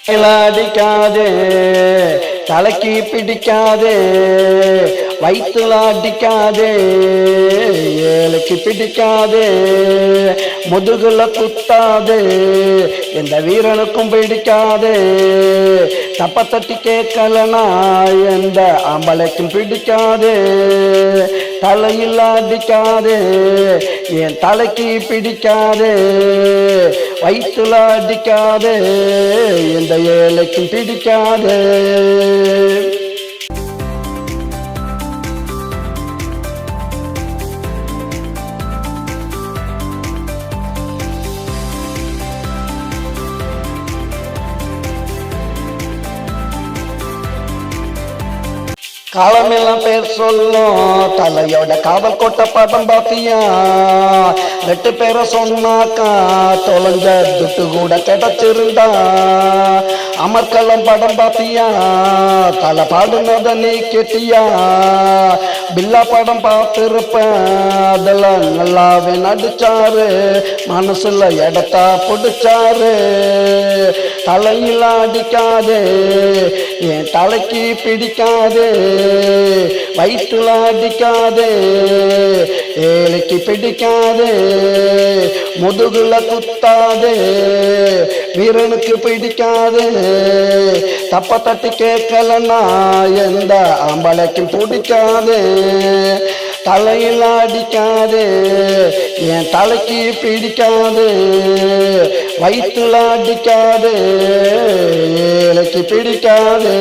அடிக்காதே, தலைக்கு பிடிக்காதே, வயிற்றுல அடிக்காதே, ஏழைக்கு பிடிக்காதே, முதுகுல குத்தாதே, எந்த வீரனுக்கும் பிடிக்காதே, தப்ப தட்டி கேட்கலனா எந்த ஆம்பளைக்கும் பிடிக்காதே, தலையில் அடிக்காதே, என் தலைக்கு பிடிக்காதே, வயிற்றுல அடிக்காதே, எந்த ஏழைக்கும் பிடிக்காதே. காலமெல்லாம் பேர் சொல்லும் தலையோட காவல் கோட்டை படம் பாத்தியா, 2 பேரை சொன்னாக்கா தொலைஞ்ச துட்டு கூட கிடைச்சிருந்தா. அமர்கலம் படம் பாத்தியா, தலை பாடுனத நீ கேட்டியா, பில்லா படம் பார்த்திருப்பேன், அதெல்லாம் நல்லாவே நடிச்சாரு, மனசுல இடத்தா பிடிச்சாரு. தலையில் அடிக்காதே, என் தலைக்கு பிடிக்காதே, வயிற்றுல அடிக்காதே, ஏழைக்கு பிடிக்காதே, முதுகுல குத்தாதே, வீரனுக்கு பிடிக்காதே, தப்ப தட்டி கேட்கலன்னா எந்த ஆம்பளைக்கும் பிடிக்காதே. தலையில் அடிக்காதே, என் தலைக்கு பிடிக்காதே, வயிற்றுல அடிக்காதே, ஏழைக்கு பிடிக்காதே.